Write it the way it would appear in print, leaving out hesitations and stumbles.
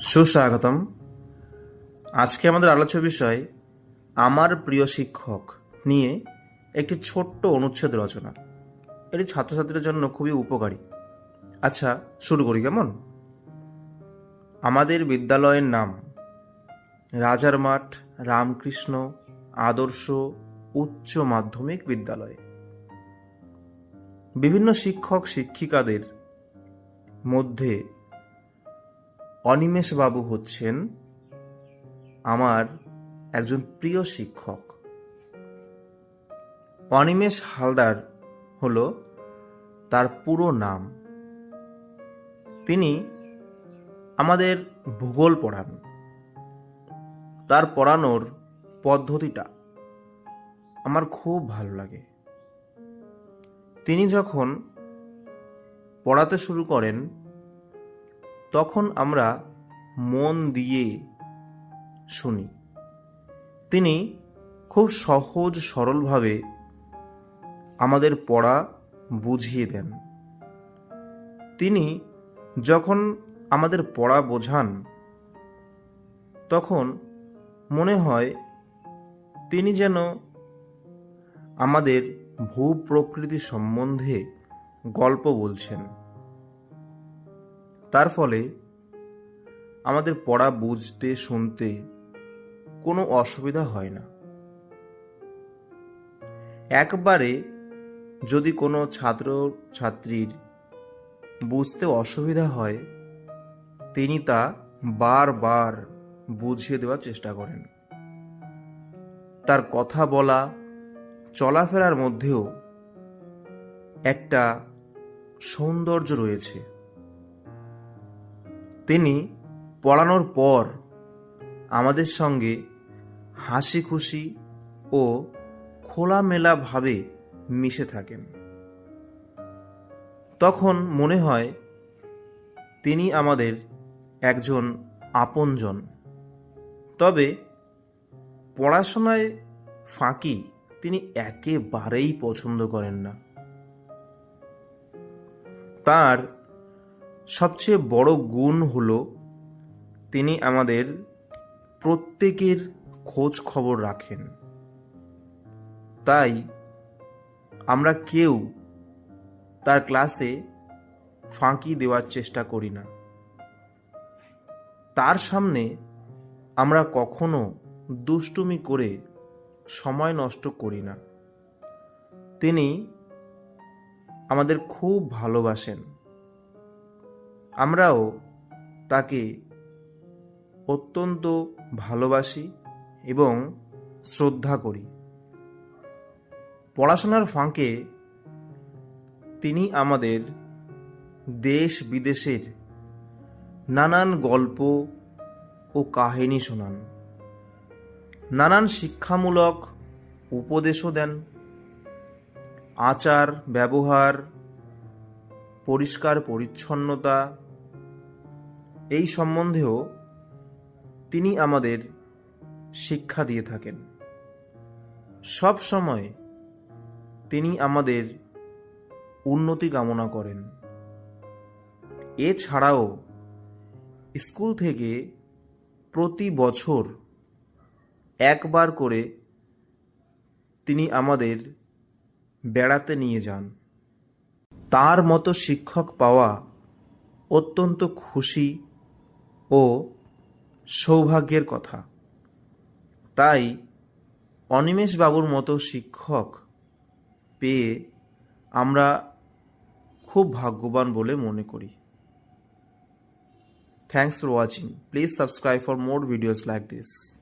সুস্বাগতম। আজকে আমাদের আলোচ্য বিষয় আমার প্রিয় শিক্ষক নিয়ে একটি ছোট্ট অনুচ্ছেদ রচনা। এটি ছাত্রছাত্রীদের জন্য খুবই উপকারী। আচ্ছা, শুরু করি কেমন? আমাদের বিদ্যালয়ের নাম রাজার মাঠ রামকৃষ্ণ আদর্শ উচ্চ মাধ্যমিক বিদ্যালয়। বিভিন্ন শিক্ষক শিক্ষিকাদের মধ্যে অনিমেষ বাবু হচ্ছেন আমার একজন প্রিয় শিক্ষক। অনিমেষ হালদার হলো তার পুরো নাম। তিনি আমাদের ভূগোল পড়ান। তার পড়ানোর পদ্ধতিটা আমার খুব ভালো লাগে। তিনি যখন পড়াতে শুরু করেন তখন আমরা মন দিয়ে শুনি। তিনি খুব সহজ সরলভাবে আমাদের পড়া বুঝিয়ে দেন। তিনি যখন আমাদের পড়া বোঝান তখন মনে হয় তিনি যেন আমাদের ভূপ্রকৃতি সম্বন্ধে গল্প বলছেন। তার ফলে আমাদের পড়া বুঝতে শুনতে কোনো অসুবিধা হয় না। একবারে যদি কোনো ছাত্র ছাত্রীর বুঝতে অসুবিধা হয় তিনি তা বারবার বুঝিয়ে দেওয়ার চেষ্টা করেন। তার কথা বলা চলাফেরার মধ্যেও একটা সৌন্দর্য রয়েছে। তিনি পড়ানোর পর আমাদের সঙ্গে হাসি খুশি ও খোলামেলাভাবে মিশে থাকেন। তখন মনে হয় তিনি আমাদের একজন আপনজন। তবে পড়াশোনায় ফাঁকি তিনি একেবারেই পছন্দ করেন না। তার সবচেয়ে বড় গুণ হলো তিনি আমাদের প্রত্যেকের খোঁজ খবর রাখেন। তাই আমরা কেউ তার ক্লাসে ফাঁকি দেওয়ার চেষ্টা করি না। তার সামনে আমরা কখনো দুষ্টুমি করে সময় নষ্ট করি না। তিনি আমাদের খুব ভালোবাসেন। আমরাও তাকে অত্যন্ত ভালোবাসি এবং শ্রদ্ধা করি। পড়াশোনার ফাঁকে তিনি আমাদের দেশ বিদেশের নানান গল্প ও কাহিনী শোনান। নানান শিক্ষামূলক উপদেশও দেন। আচার ব্যবহার পরিষ্কার পরিচ্ছন্নতা এই সম্বন্ধেও তিনি আমাদের শিক্ষা দিয়ে থাকেন। সব সময় তিনি আমাদের উন্নতি কামনা করেন। এছাড়াও স্কুল থেকে প্রতি বছর একবার করে তিনি আমাদের বেড়াতে নিয়ে যান। তার মতো শিক্ষক পাওয়া অত্যন্ত খুশি ও সৌভাগ্যের কথা। তাই অনিমেষ বাবুর মতো শিক্ষক পেয়ে আমরা খুব ভাগ্যবান বলে মনে করি। Thanks for watching. Please subscribe for more videos like this.